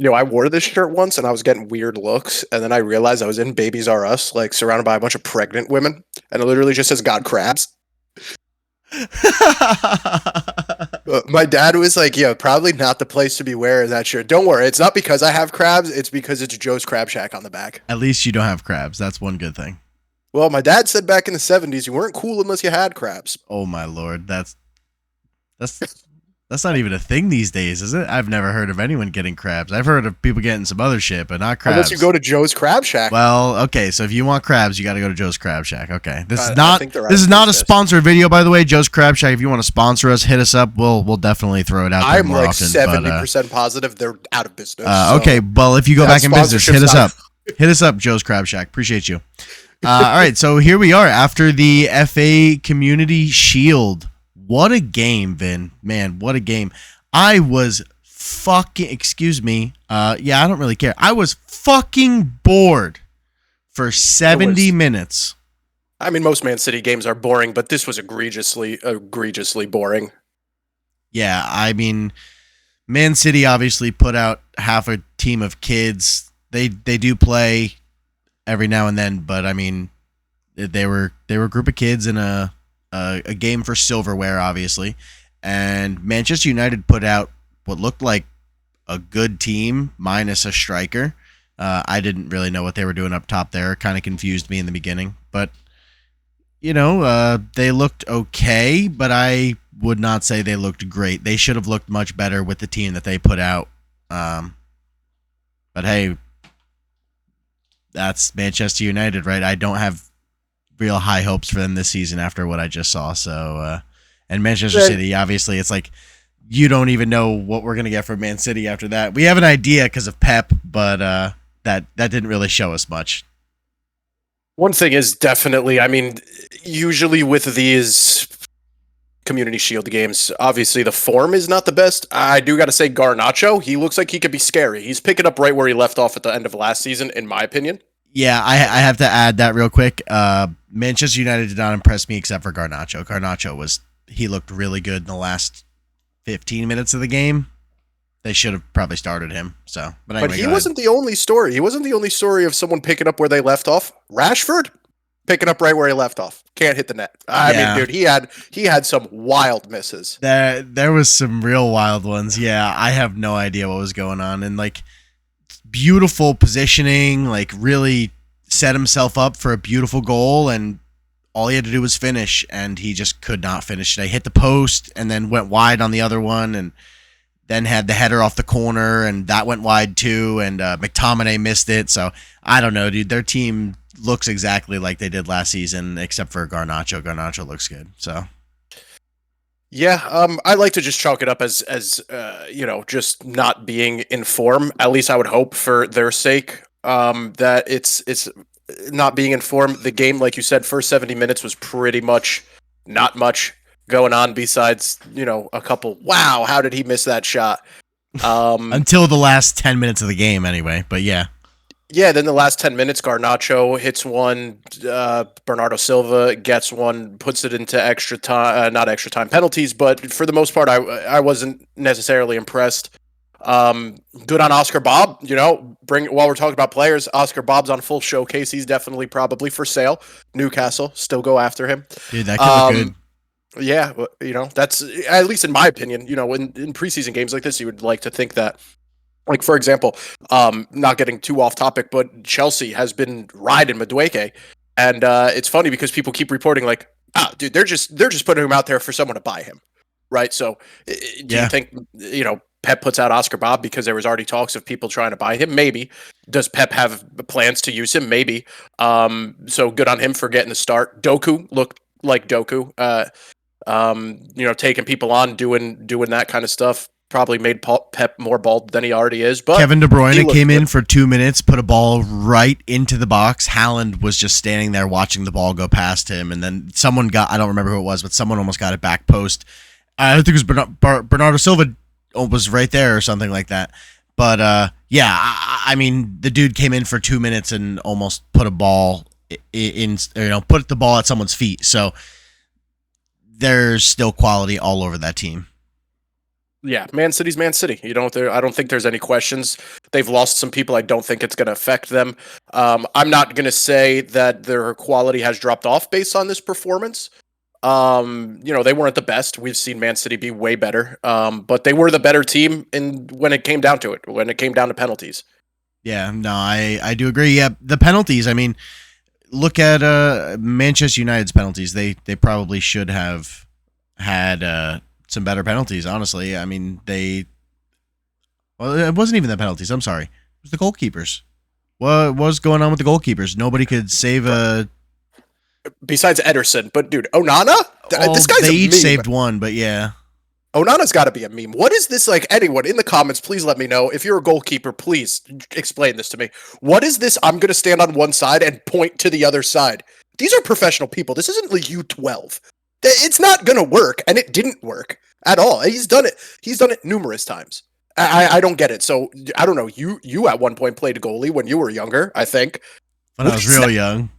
I wore this shirt once and I was getting weird looks, and then I realized I was in Babies R Us, like surrounded by a bunch of pregnant women, and it literally just says "God crabs." My dad was like, "Yeah, probably not the place to be wearing that shirt." Don't worry, it's not because I have crabs; it's because it's Joe's Crab Shack on the back. At least you don't have crabs. That's one good thing. Well, my dad said back in the '70s you weren't cool unless you had crabs. Oh my lord, that's that's not even a thing these days, is it? I've never heard of anyone getting crabs. I've heard of people getting some other shit, but not crabs. Unless you go to Joe's Crab Shack. Well, okay, so if you want crabs, you got to go to Joe's Crab Shack. Okay, this is I think they're this is not a business. sponsored video, by the way. Joe's Crab Shack. If you want to sponsor us, hit us up. We'll definitely throw it out there I'm more like often. 70% positive they're out of business. Okay, well, if you go that back in business, hit us up. sponsorship's Hit us up, Joe's Crab Shack. Appreciate you. All right, so here we are after the FA Community Shield. What a game, Vin. Man, what a game. I was fucking, excuse me. Yeah, I don't really care. I was fucking bored for 70 minutes. I mean, most Man City games are boring, but this was egregiously boring. Yeah, I mean, Man City obviously put out half a team of kids. They do play every now and then, but I mean, they were a group of kids in a game for silverware, obviously. And Manchester United put out what looked like a good team minus a striker. I didn't really know what they were doing up top there. Kind of confused me in the beginning. But, they looked okay, but I would not say they looked great. They should have looked much better with the team that they put out. But hey, that's Manchester United, right? I don't have real high hopes for them this season after what I just saw. So, and Manchester City, obviously, it's like you don't even know what we're gonna get from Man City after that. We have an idea because of Pep, but that didn't really show us much. One thing is definitely, I mean, usually with these Community Shield games, obviously the form is not the best. I do got to say, Garnacho, he looks like he could be scary. He's picking up right where he left off at the end of last season, in my opinion. Yeah, I have to add that real quick. Manchester United did not impress me except for Garnacho. He looked really good in the last 15 minutes of the game. They should have probably started him. So, but anyway, he wasn't the only story. He wasn't the only story of someone picking up where they left off. Rashford picking up right where he left off. Can't hit the net. I mean, dude, he had some wild misses. There was some real wild ones. Yeah, I have no idea what was going on, and like beautiful positioning, like really set himself up for a beautiful goal, and all he had to do was finish, and he just could not finish it. I hit the post and then went wide on the other one, and then had the header off the corner, and that went wide too, and McTominay missed it. So I don't know, dude. Their team looks exactly like they did last season, except for Garnacho. Garnacho looks good. So yeah, I like to just chalk it up as just not being in form. At least I would hope for their sake that it's not being in form. The game, like you said, first 70 minutes was pretty much not much going on besides, a couple, wow, how did he miss that shot? Until the last 10 minutes of the game anyway, but yeah. Yeah, then the last 10 minutes, Garnacho hits one, Bernardo Silva gets one, puts it into extra time, not extra time penalties, but for the most part, I wasn't necessarily impressed. Good on Oscar Bob, while we're talking about players, Oscar Bob's on full showcase. He's definitely probably for sale. Newcastle, still go after him. Dude, that could look good. Yeah, that's, at least in my opinion, in preseason games like this, you would like to think that. Like, for example, not getting too off topic, but Chelsea has been riding Madueke, and it's funny because people keep reporting like, dude, they're just putting him out there for someone to buy him, right? So, do you think Pep puts out Oscar Bob because there was already talks of people trying to buy him? Maybe. Does Pep have plans to use him? Maybe. So good on him for getting the start. Doku looked like Doku, taking people on, doing that kind of stuff. Probably made Pep more bald than he already is. But Kevin De Bruyne came in for 2 minutes, put a ball right into the box. Haaland was just standing there watching the ball go past him, and then someone I don't remember who it was, but someone almost got it back post. I think it was Bernardo Silva was right there or something like that. But yeah, I mean, the dude came in for 2 minutes and almost put a ball put the ball at someone's feet. So there's still quality all over that team. Yeah, Man City's Man City. I don't think there's any questions. They've lost some people. I don't think it's going to affect them. I'm not going to say that their quality has dropped off based on this performance. They weren't the best. We've seen Man City be way better. But they were the better team in when it came down to it, when it came down to penalties. Yeah, no, I do agree. Yeah, the penalties. I mean, look at Manchester United's penalties. They probably should have had some better penalties. Honestly, I mean well, it wasn't even the penalties. I'm sorry, it was the goalkeepers. What was going on with the goalkeepers? Nobody could save a. Besides Ederson, but dude, Onana, this guy's they a each meme. saved one, but yeah. Onana's got to be a meme. What is this like? Anyone in the comments, please let me know. If you're a goalkeeper, please explain this to me. What is this? I'm going to stand on one side and point to the other side. These are professional people. This isn't like U12. It's not going to work, and it didn't work at all. He's done it. He's done it numerous times. I don't get it. So I don't know. You at one point played goalie when you were younger, I think. When I was real young.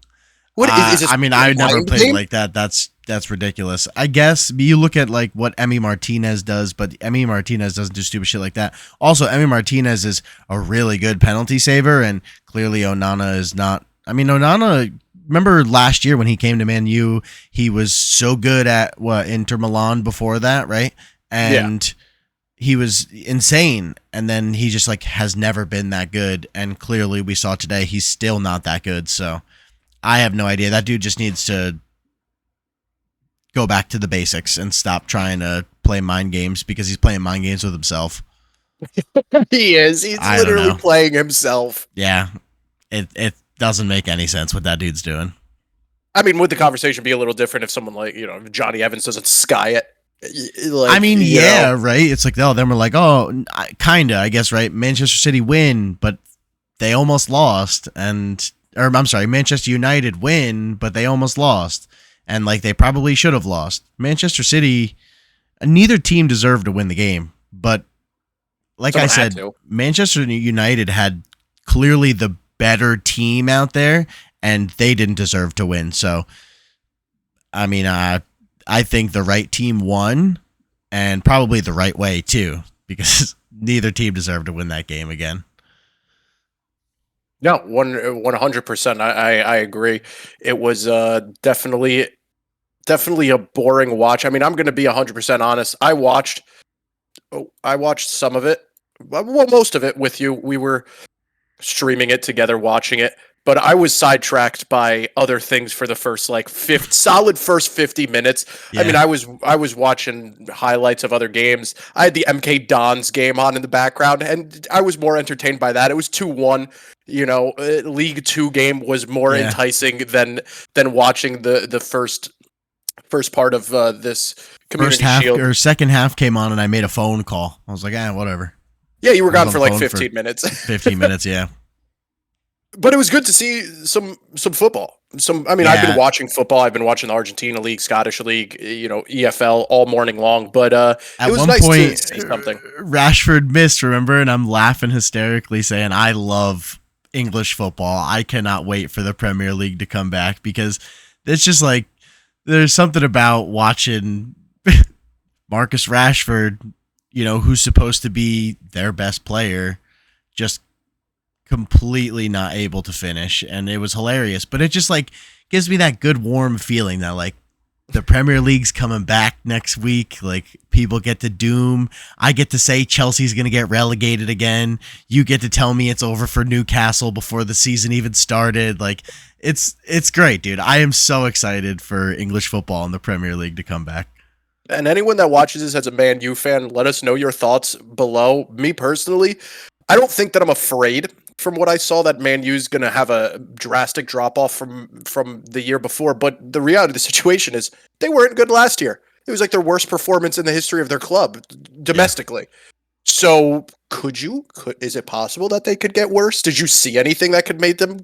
What is this? I mean, I never played game? like that. That's ridiculous. I guess you look at like what Emi Martinez does, but Emi Martinez doesn't do stupid shit like that. Also, Emi Martinez is a really good penalty saver, and clearly Onana is not. I mean, Onana. Remember last year when he came to Man U, he was so good at Inter Milan before that, right? And he was insane, and then he just like has never been that good. And clearly, we saw today he's still not that good. So. I have no idea. That dude just needs to go back to the basics and stop trying to play mind games because he's playing mind games with himself. He is. He's literally playing himself. Yeah. It doesn't make any sense what that dude's doing. I mean, would the conversation be a little different if someone like, Johnny Evans doesn't sky it? Like, I mean, yeah, right? It's like, then we're like, kind of, I guess, right? Manchester City win, but they almost lost, Manchester United win, but they almost lost. And like they probably should have lost. Manchester City, neither team deserved to win the game. But like I said, Manchester United had clearly the better team out there, and they didn't deserve to win. So, I mean, I think the right team won, and probably the right way too, because neither team deserved to win that game again. No, 100%. I agree. It was definitely a boring watch. I mean, I'm going to be 100% honest. I watched some of it. Well, most of it with you. We were streaming it together, watching it. But I was sidetracked by other things for the first solid first 50 minutes. Yeah. I mean, I was watching highlights of other games. I had the MK Dons game on in the background, and I was more entertained by that. It was 2-1. League 2 game was more enticing than watching the first part of this Community First half Shield. Or second half came on, and I made a phone call. I was like, whatever. Yeah, you were gone for like 15 minutes. 15 minutes, yeah. But it was good to see some football. I've been watching football. I've been watching the Argentina League, Scottish League, EFL all morning long. But it was nice to see something. Rashford missed, remember? And I'm laughing hysterically saying, I love English football. I cannot wait for the Premier League to come back because it's just like there's something about watching Marcus Rashford, who's supposed to be their best player, just completely not able to finish, and it was hilarious. But it just like gives me that good warm feeling that like the Premier League's coming back next week. Like people get to doom. I get to say Chelsea's going to get relegated again. You get to tell me it's over for Newcastle before the season even started. Like it's great, dude. I am so excited for English football and the Premier League to come back. And anyone that watches this as a Man U fan, let us know your thoughts below. Me personally, I don't think that I'm afraid from what I saw that Man U's going to have a drastic drop off from the year before. But the reality of the situation is they weren't good last year. It was like their worst performance in the history of their club domestically. Yeah. So is it possible that they could get worse? Did you see anything that could make them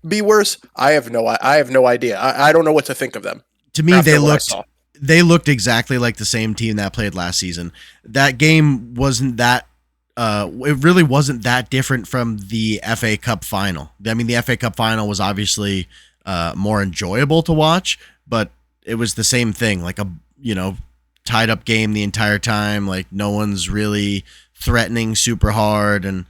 be worse? I have no idea. I don't know what to think of them. To me, they looked exactly like the same team that played last season. That game wasn't that. It really wasn't that different from the FA Cup final. I mean, the FA Cup final was obviously more enjoyable to watch, but it was the same thing. Like tied up game the entire time. Like no one's really threatening super hard, and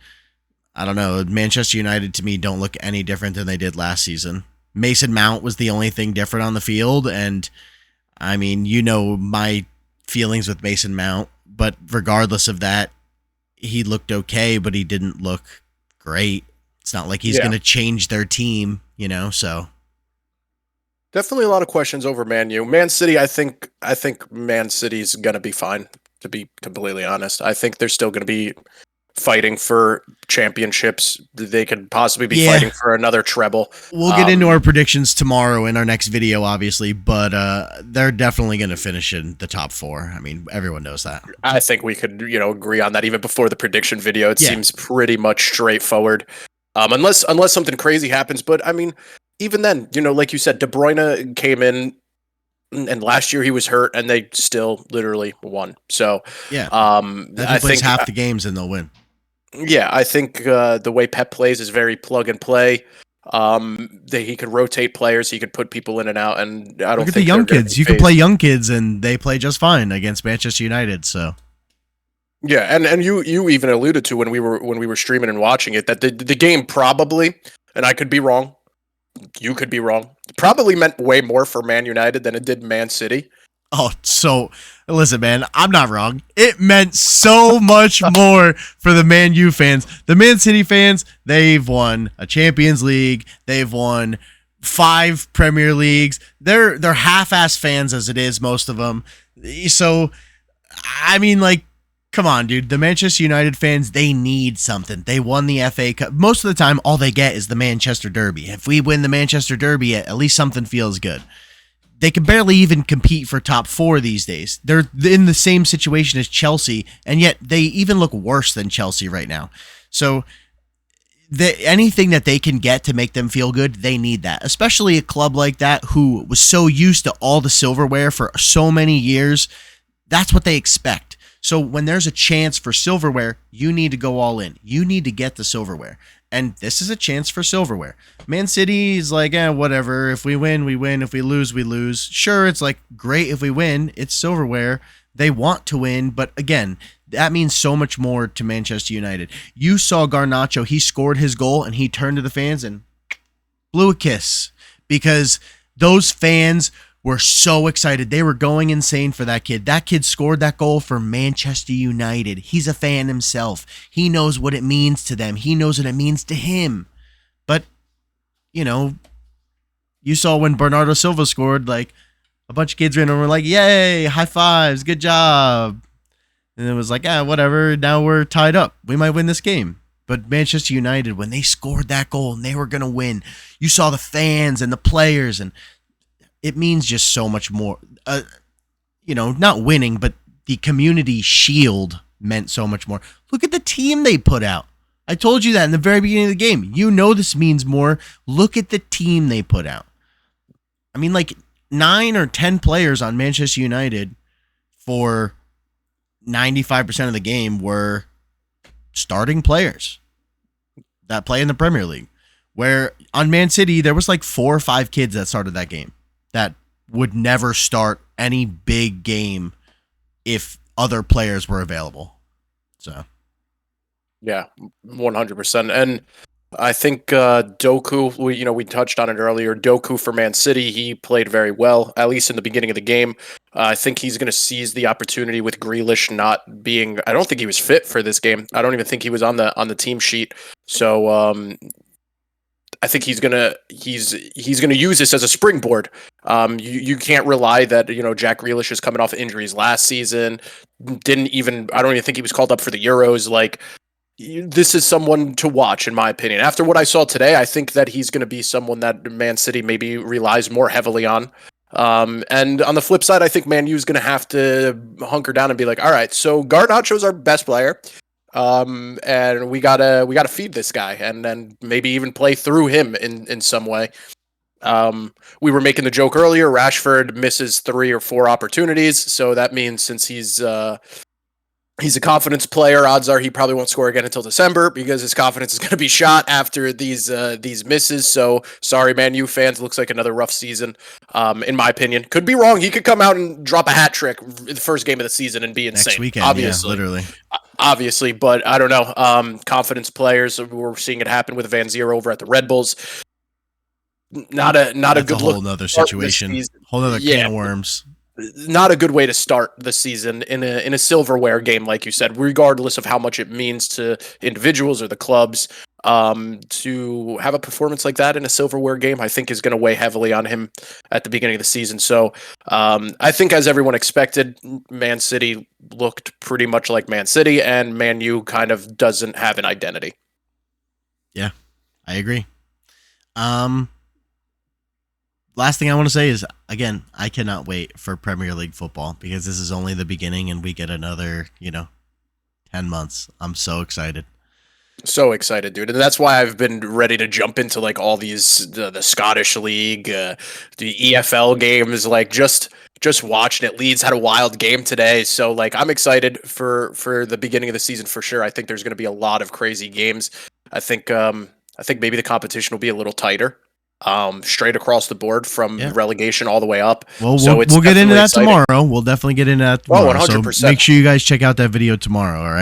I don't know. Manchester United to me don't look any different than they did last season. Mason Mount was the only thing different on the field, and I mean, you know my feelings with Mason Mount, but regardless of that, he looked okay, but he didn't look great. It's not like he's Yeah. going to change their team, you know, so Definitely a lot of questions over Man U. Man City, I think Man City's gonna be fine, to be completely honest. I think they're still gonna be fighting for championships. They could possibly be yeah. fighting for another treble. We'll get into our predictions tomorrow in our next video, obviously, but they're definitely going to finish in the top 4. I mean, everyone knows that. I think we could, agree on that even before the prediction video. It Yeah. seems pretty much straightforward. Unless something crazy happens, but I mean, even then, like you said, De Bruyne came in and last year he was hurt and they still literally won. So, Yeah. I plays think half the games and they'll win. Yeah, I think the way Pep plays is very plug and play. He could rotate players, he could put people in and out, and I don't Look at think the young they're gonna kids. be You can phased. play young kids and they play just fine against Manchester United. So Yeah, and you even alluded to when we were streaming and watching it that the game probably, and I could be wrong, you could be wrong, probably meant way more for Man United than it did Man City. oh, so listen, man, I'm not wrong. It meant so much more for the Man U fans. The Man City fans, they've won a Champions League. They've won 5 Premier Leagues. They're half-ass fans as it is, most of them. So, I mean, like, come on, dude. The Manchester United fans, they need something. They won the FA Cup. Most of the time, all they get is the Manchester Derby. If we win the Manchester Derby, at least something feels good. They can barely even compete for top 4 these days. They're in the same situation as Chelsea, and yet they even look worse than Chelsea right now. So anything that they can get to make them feel good, they need that. Especially a club like that who was so used to all the silverware for so many years. That's what they expect. So when there's a chance for silverware, you need to go all in. You need to get the silverware. And this is a chance for silverware. Man City is like, whatever. If we win, we win. If we lose, we lose. Sure, it's like, great if we win. It's silverware. They want to win. But again, that means so much more to Manchester United. You saw Garnacho. He scored his goal, and he turned to the fans and blew a kiss. Because those fans were so excited. They were going insane for that kid. That kid scored that goal for Manchester United. He's a fan himself. He knows what it means to them. He knows what it means to him. But, you saw when Bernardo Silva scored, like, a bunch of kids ran over and were like, yay, high fives, good job. And it was like, whatever, now we're tied up. We might win this game. But Manchester United, when they scored that goal and they were going to win, you saw the fans and the players, and it means just so much more. Not winning, but the community shield meant so much more. Look at the team they put out. I told you that in the very beginning of the game. You know this means more. Look at the team they put out. I mean, like 9 or 10 players on Manchester United for 95% of the game were starting players that play in the Premier League. Where on Man City, there was like 4 or 5 kids that started that game that would never start any big game if other players were available. So, Yeah, 100%. And I think Doku, we touched on it earlier. Doku for Man City, he played very well, at least in the beginning of the game. I think he's going to seize the opportunity with Grealish not being. I don't think he was fit for this game. I don't even think he was on the team sheet. So I think he's gonna use this as a springboard. You can't rely that Jack Grealish is coming off injuries last season. I don't even think he was called up for the Euros. Like, this is someone to watch, in my opinion. After what I saw today, I think that he's going to be someone that Man City maybe relies more heavily on. And on the flip side, I think Man U is going to have to hunker down and be like, all right, so Garnacho's our best player. And we gotta feed this guy and then maybe even play through him in some way. We were making the joke earlier, Rashford misses 3 or 4 opportunities. So that means since he's He's a confidence player. Odds are he probably won't score again until December because his confidence is going to be shot after these misses. So sorry, Man U fans. Looks like another rough season, in my opinion. Could be wrong. He could come out and drop a hat trick in the first game of the season and be insane. Next weekend, obviously, yeah, literally. obviously, but I don't know. Confidence players. We're seeing it happen with Van Zier over at the Red Bulls. Not a That's good a whole look. nother situation. Whole nother can of worms. Not a good way to start the season in a silverware game, like you said, regardless of how much it means to individuals or the clubs. To have a performance like that in a silverware game, I think is going to weigh heavily on him at the beginning of the season. So I think, as everyone expected, Man City looked pretty much like Man City, and Man U kind of doesn't have an identity. Yeah, I agree. Last thing I want to say is, again, I cannot wait for Premier League football because this is only the beginning and we get another, 10 months. I'm so excited. So excited, dude. And that's why I've been ready to jump into like all these the Scottish League, the EFL games, like just watching it. Leeds had a wild game today. So like I'm excited for the beginning of the season for sure. I think there's going to be a lot of crazy games. I think maybe the competition will be a little tighter. Straight across the board from relegation all the way up. Well, so we'll get into that exciting. tomorrow. We'll definitely get into that tomorrow. 100%. So make sure you guys check out that video tomorrow. All right.